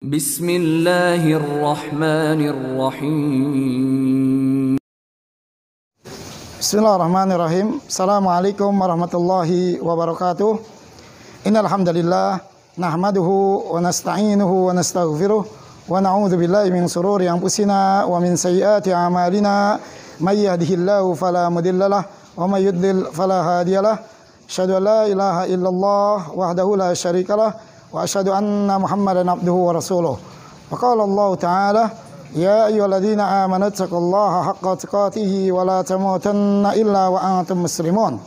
Bismillahirrahmanirrahim. Bismillahirrahmanirrahim. Assalamualaikum warahmatullahi wabarakatuh. Innal hamdalillah nahmaduhu wa nasta'inuhu wa nastaghfiruh wa na'udzu billahi min shururi anfusina wa min sayyiati a'malina. May yahdihillahu fala mudhillalah wa may yudlil fala hadiyalah. Asyhadu an la ilaha illallah wahdahu la syarikalah wa asyhadu anna Muhammadan abduhu wa rasuluh. Wa qala Allah Ta'ala, ya ayyuhalladzina amanu taqullaha haqqa tuqatih wa la tamutunna illa wa antum muslimun.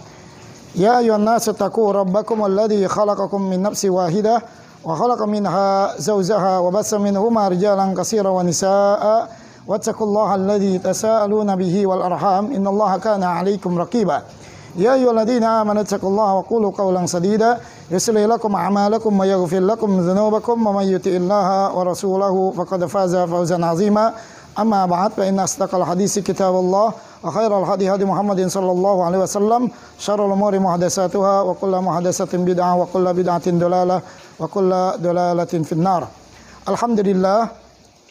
Ya ayyuhan nasu taqu rabbakum alladzi khalaqakum min nafsin wahidah wa khalaqa minha zawjaha wa bassa minhuma rijalan katsiran wa nisaa'a wattaqullaha alladzi tasaaluna bihi wal arham innallaha kana 'alaikum raqiba. Ya ayyuhalladzina amanu taqullaha wa qulu qawlan sadida yuslih lakum a'malakum wa yaghfir lakum dzunubakum wa may yuti'illaha wa rasulahu faqad faza fawzan 'azima. Amma ba'd, fa inna asdaqal haditsi kitabullah wa khairal hadi hadi Muhammadin sallallahu alaihi wasallam, syarrul umuri muhdatsatuha wa kullu muhdatsatin bid'ah wa kullu bid'atin dalalah wa kullu dalalatin finnar. Alhamdulillah,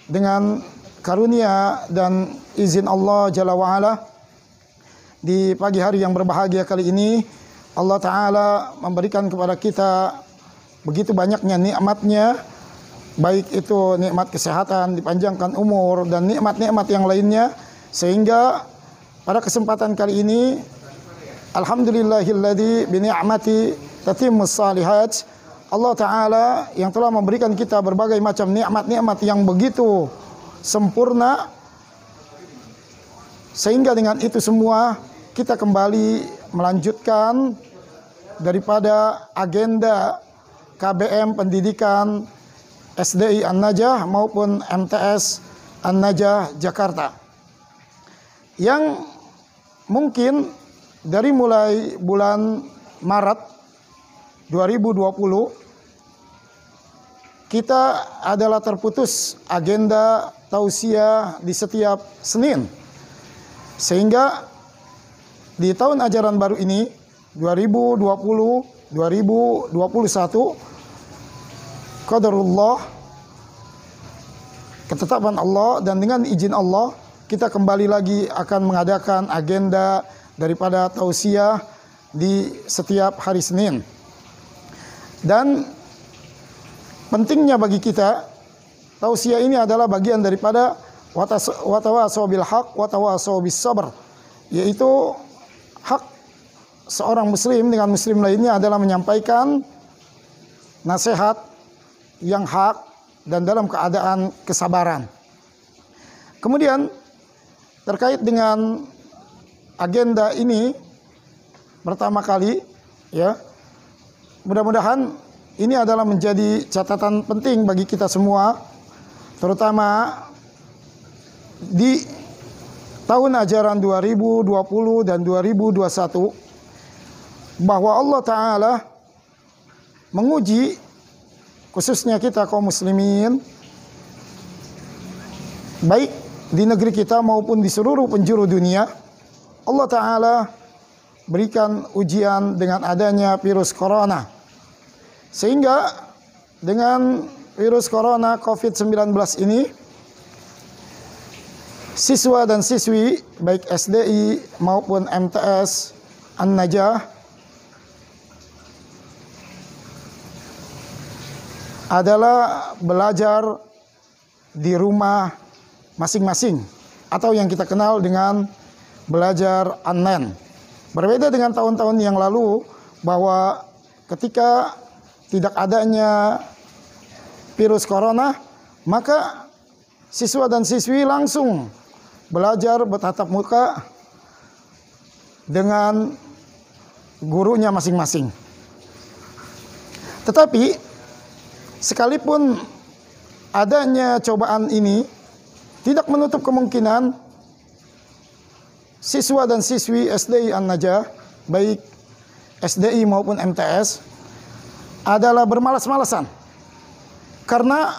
dengan karunia dan izin Allah Jalla wa Ala, di pagi hari yang berbahagia kali ini Allah Ta'ala memberikan kepada kita begitu banyaknya nikmatnya, baik itu nikmat kesehatan, dipanjangkan umur, dan nikmat-nikmat yang lainnya, sehingga pada kesempatan kali ini alhamdulillahilladzi bi ni'mati tatimmus shalihat, Allah Ta'ala yang telah memberikan kita berbagai macam nikmat-nikmat yang begitu sempurna, sehingga dengan itu semua kita kembali melanjutkan daripada agenda KBM Pendidikan SDI An-Najah maupun MTS An-Najah Jakarta, yang mungkin dari mulai bulan Maret 2020 kita adalah terputus agenda tausiah di setiap Senin, sehingga di tahun ajaran baru ini 2020-2021 qadarullah, ketetapan Allah, dan dengan izin Allah kita kembali lagi akan mengadakan agenda daripada tausiah di setiap hari Senin. Dan pentingnya bagi kita, tausiah ini adalah bagian daripada watawasau bil haq watawasau bis sabr, yaitu hak seorang muslim dengan muslim lainnya adalah menyampaikan nasihat yang hak dan dalam keadaan kesabaran. Kemudian terkait dengan agenda ini pertama kali, ya, mudah-mudahan ini adalah menjadi catatan penting bagi kita semua, terutama di tahun ajaran 2020 dan 2021, bahwa Allah Ta'ala menguji khususnya kita kaum muslimin, baik di negeri kita maupun di seluruh penjuru dunia. Allah Ta'ala berikan ujian dengan adanya virus corona, sehingga dengan virus corona COVID-19 ini siswa dan siswi baik SDI maupun MTS An-Najah adalah belajar di rumah masing-masing, atau yang kita kenal dengan belajar online. Berbeda dengan tahun-tahun yang lalu, bahwa ketika tidak adanya virus corona, maka siswa dan siswi langsung belajar bertatap muka dengan gurunya masing-masing. Tetapi sekalipun adanya cobaan ini, tidak menutup kemungkinan siswa dan siswi SDI An-Najah, baik SDI maupun MTS, adalah bermalas-malasan. Karena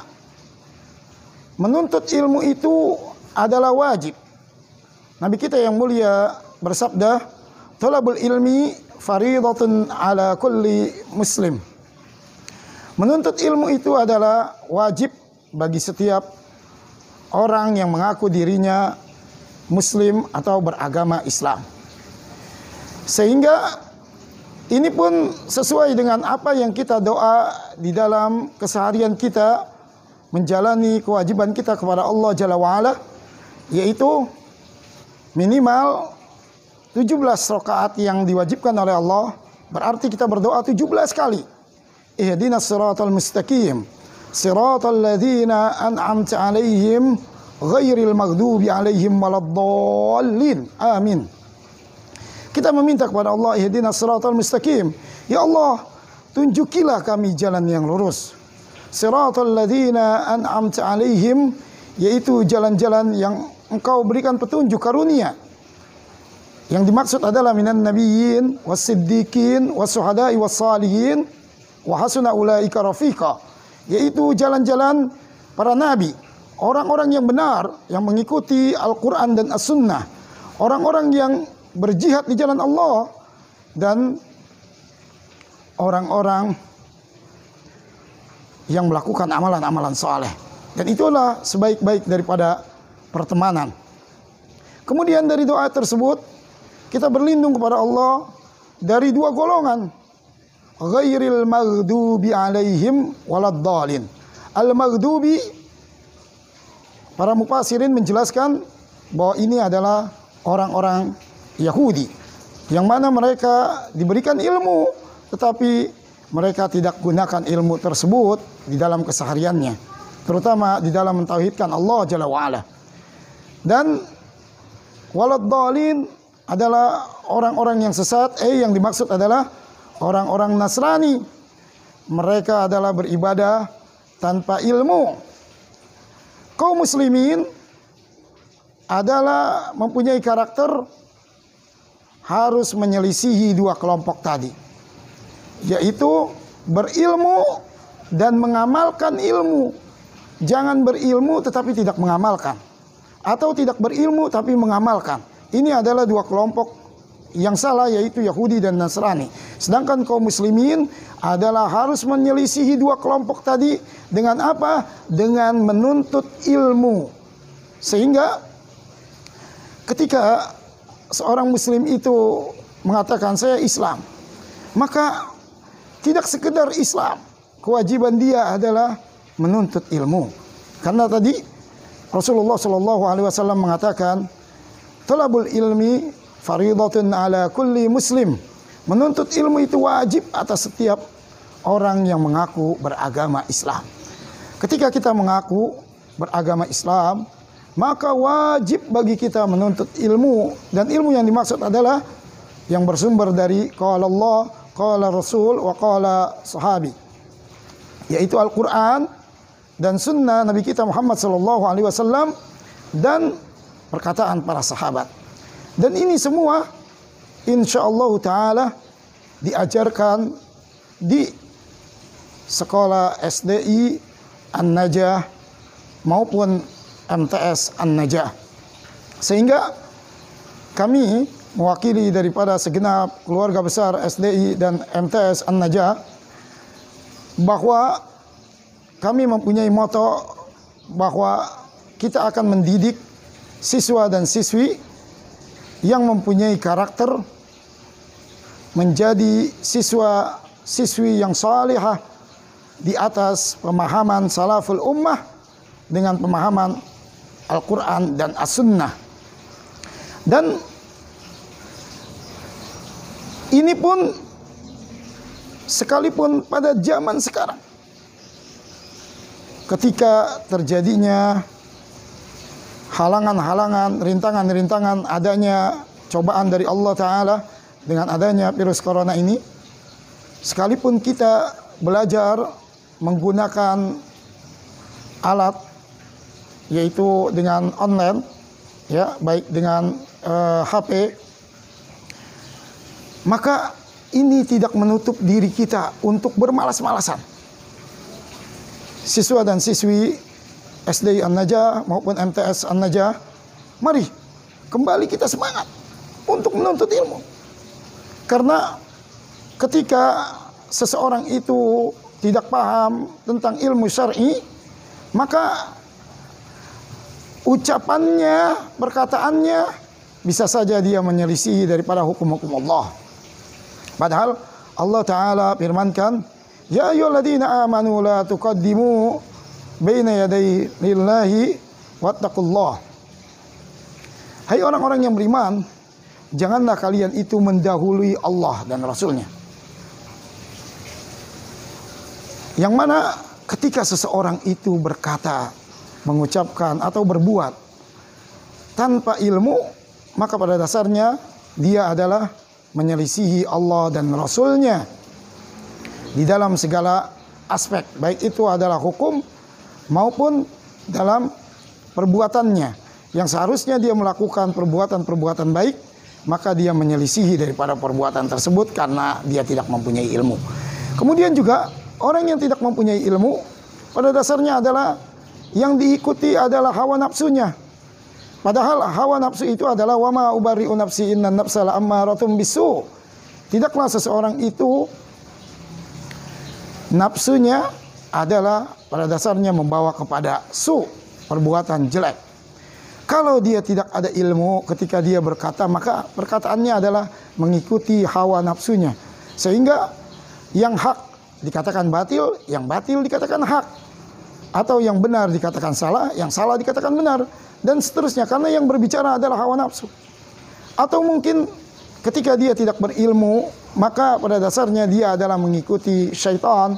menuntut ilmu itu adalah wajib. Nabi kita yang mulia bersabda, "Thalabul ilmi faridatun ala kulli muslim." Menuntut ilmu itu adalah wajib bagi setiap orang yang mengaku dirinya Muslim atau beragama Islam. Sehingga ini pun sesuai dengan apa yang kita doa di dalam keseharian kita menjalani kewajiban kita kepada Allah Jalla wa'ala, yaitu minimal 17 rakaat yang diwajibkan oleh Allah. Berarti kita berdoa 17 kali. Ihdinas siratal mustaqim, siratal ladzina an'amta 'alaihim ghairil maghdubi 'alaihim waladdallin. Amin. Kita meminta kepada Allah, ihdinas siratal mustaqim. Ya Allah, tunjukilah kami jalan yang lurus. Siratal ladzina an'amta 'alaihim, yaitu jalan-jalan yang Engkau berikan petunjuk karunia. Yang dimaksud adalah minan nabiyyin was-siddiqin was-syuhada'i was-salihin wa hasuna ulaika rafiqa, yaitu jalan-jalan para nabi, orang-orang yang benar yang mengikuti Al-Qur'an dan As-Sunnah, orang-orang yang berjihad di jalan Allah, dan orang-orang yang melakukan amalan-amalan saleh. Dan itulah sebaik-baik daripada pertemanan. Kemudian dari doa tersebut kita berlindung kepada Allah dari dua golongan, ghairil maghdubi 'alaihim waladdallin. Al-maghdubi, para mufassirin menjelaskan bahwa ini adalah orang-orang Yahudi yang mana mereka diberikan ilmu tetapi mereka tidak gunakan ilmu tersebut di dalam kesehariannya, terutama di dalam mentauhidkan Allah Jalla wa'ala. Dan waladdallin adalah orang-orang yang sesat, yang dimaksud adalah orang-orang Nasrani. Mereka adalah beribadah tanpa ilmu. Kaum muslimin adalah mempunyai karakter harus menyelisihi dua kelompok tadi, yaitu berilmu dan mengamalkan ilmu. Jangan berilmu tetapi tidak mengamalkan, atau tidak berilmu tapi mengamalkan. Ini adalah dua kelompok yang salah, yaitu Yahudi dan Nasrani. Sedangkan kaum muslimin adalah harus menyelisihi dua kelompok tadi dengan apa? Dengan menuntut ilmu. Sehingga ketika seorang muslim itu mengatakan saya Islam, maka tidak sekedar Islam, kewajiban dia adalah menuntut ilmu. Karena tadi Rasulullah SAW mengatakan, talabul ilmi faridatun ala kulli muslim. Menuntut ilmu itu wajib atas setiap orang yang mengaku beragama Islam. Ketika kita mengaku beragama Islam, maka wajib bagi kita menuntut ilmu. Dan ilmu yang dimaksud adalah yang bersumber dari qala Allah, qala Rasul, wa qala sahabi, yaitu Al-Quran dan sunnah Nabi kita Muhammad SAW dan perkataan para sahabat. Dan ini semua insyaallah ta'ala diajarkan di sekolah SDI An-Najah maupun MTS An-Najah. Sehingga kami mewakili daripada segenap keluarga besar SDI dan MTS An-Najah bahwa kami mempunyai moto bahwa kita akan mendidik siswa dan siswi yang mempunyai karakter menjadi siswa-siswi yang salihah di atas pemahaman salaful ummah dengan pemahaman Al-Quran dan As-Sunnah. Dan ini pun sekalipun pada zaman sekarang, ketika terjadinya halangan-halangan, rintangan-rintangan, adanya cobaan dari Allah Ta'ala dengan adanya virus corona ini, sekalipun kita belajar menggunakan alat, yaitu dengan online, ya, baik dengan HP, maka ini tidak menutup diri kita untuk bermalas-malasan. Siswa dan siswi SDI An-Najah maupun MTS An-Najah, mari kembali kita semangat untuk menuntut ilmu. Karena ketika seseorang itu tidak paham tentang ilmu syar'i, maka ucapannya, perkataannya bisa saja dia menyelisihi daripada hukum-hukum Allah. Padahal Allah Ta'ala firmankan, ya ayyuhalladzina amanu la tuqaddimu baina yaday lillahi wattaqullah. Hai orang-orang yang beriman, janganlah kalian itu mendahului Allah dan Rasulnya. Yang mana ketika seseorang itu berkata, mengucapkan atau berbuat tanpa ilmu, maka pada dasarnya dia adalah menyelisihi Allah dan Rasulnya di dalam segala aspek, baik itu adalah hukum maupun dalam perbuatannya. Yang seharusnya dia melakukan perbuatan-perbuatan baik, maka dia menyelisihi daripada perbuatan tersebut karena dia tidak mempunyai ilmu. Kemudian juga orang yang tidak mempunyai ilmu pada dasarnya adalah yang diikuti adalah hawa nafsunya. Padahal hawa nafsu itu adalah wama ubari'u nafsi innan nafsa la'ammaratun bisu. Tidaklah seseorang itu nafsunya adalah pada dasarnya membawa kepada su, perbuatan jelek. Kalau dia tidak ada ilmu ketika dia berkata, maka perkataannya adalah mengikuti hawa nafsunya. Sehingga yang hak dikatakan batil, yang batil dikatakan hak. Atau yang benar dikatakan salah, yang salah dikatakan benar. Dan seterusnya, karena yang berbicara adalah hawa nafsu. Atau mungkin ketika dia tidak berilmu, maka pada dasarnya dia adalah mengikuti syaitan.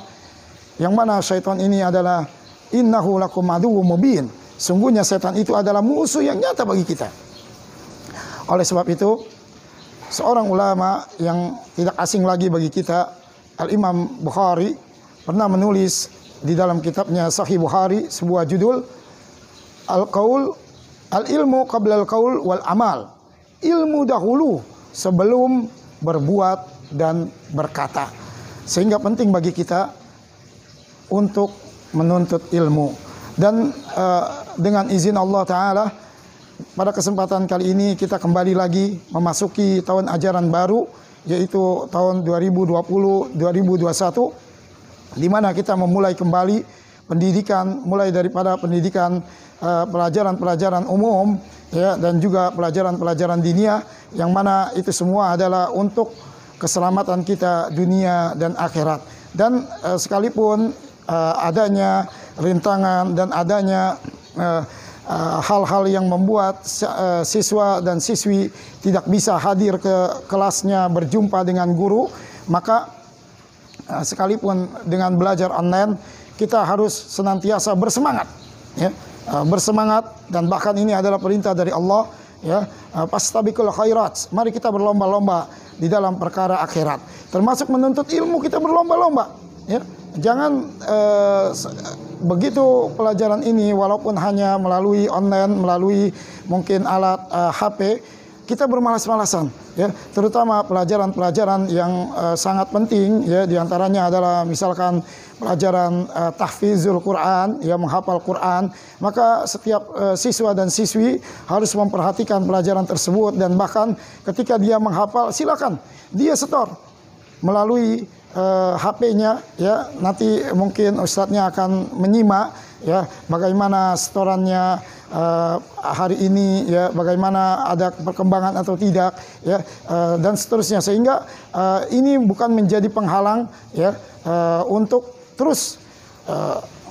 Yang mana syaitan ini adalah innahu lakum aduwwum mubin. Sungguhnya setan itu adalah musuh yang nyata bagi kita. Oleh sebab itu, seorang ulama yang tidak asing lagi bagi kita, Al-Imam Bukhari, pernah menulis di dalam kitabnya Sahih Bukhari sebuah judul Al-Qaul Al-ilmu qabla al-qaul wal amal. Ilmu dahulu sebelum berbuat dan berkata. Sehingga penting bagi kita untuk menuntut ilmu. Dan dengan izin Allah Ta'ala, pada kesempatan kali ini kita kembali lagi memasuki tahun ajaran baru, yaitu tahun 2020-2021, di mana kita memulai kembali pendidikan, mulai daripada pendidikan pelajaran-pelajaran umum, ya, dan juga pelajaran-pelajaran diniyah, yang mana itu semua adalah untuk keselamatan kita dunia dan akhirat. Dan sekalipun adanya rintangan dan adanya hal-hal yang membuat siswa dan siswi tidak bisa hadir ke kelasnya berjumpa dengan guru, maka sekalipun dengan belajar online kita harus senantiasa bersemangat, ya, bersemangat. Dan bahkan ini adalah perintah dari Allah, ya, fastabiqul khairat, mari kita berlomba-lomba di dalam perkara akhirat, termasuk menuntut ilmu. Kita berlomba-lomba, ya. Jangan begitu pelajaran ini walaupun hanya melalui online, melalui mungkin alat HP, kita bermalas-malasan, ya, terutama pelajaran-pelajaran yang sangat penting, ya, diantaranya adalah misalkan pelajaran tahfizul Quran, ya, menghafal Quran. Maka setiap siswa dan siswi harus memperhatikan pelajaran tersebut, dan bahkan ketika dia menghafal, silakan dia setor melalui HP-nya, ya. Nanti mungkin ustadznya akan menyimak, ya, bagaimana setorannya hari ini, ya, bagaimana ada perkembangan atau tidak, ya, dan seterusnya. Sehingga ini bukan menjadi penghalang, ya, untuk terus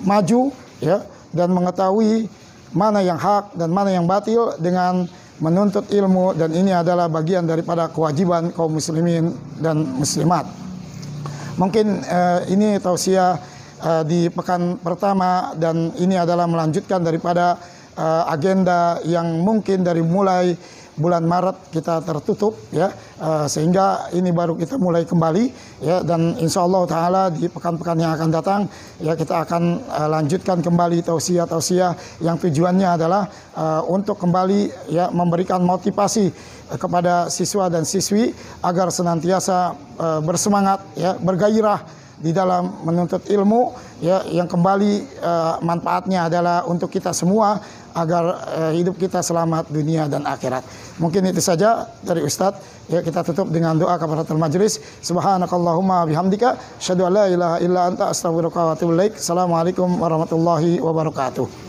maju, ya, dan mengetahui mana yang hak dan mana yang batil dengan menuntut ilmu. Dan ini adalah bagian daripada kewajiban kaum muslimin dan muslimat. Mungkin ini tausiah di pekan pertama, dan ini adalah melanjutkan daripada agenda yang mungkin dari mulai bulan Maret kita tertutup, ya, sehingga ini baru kita mulai kembali, ya. Dan insya Allah Ta'ala di pekan-pekan yang akan datang, ya, kita akan lanjutkan kembali tausiah-tausiah yang tujuannya adalah untuk kembali, ya, memberikan motivasi kepada siswa dan siswi agar senantiasa bersemangat, ya, bergairah di dalam menuntut ilmu, ya, yang kembali manfaatnya adalah untuk kita semua agar hidup kita selamat dunia dan akhirat. Mungkin itu saja dari Ustadz. Ya, kita tutup dengan doa kafaratul majlis. Subhanakallahumma bihamdika asyhadu an la ilaha illa anta astaghfiruka wa atubu ilaik. Assalamualaikum warahmatullahi wabarakatuh.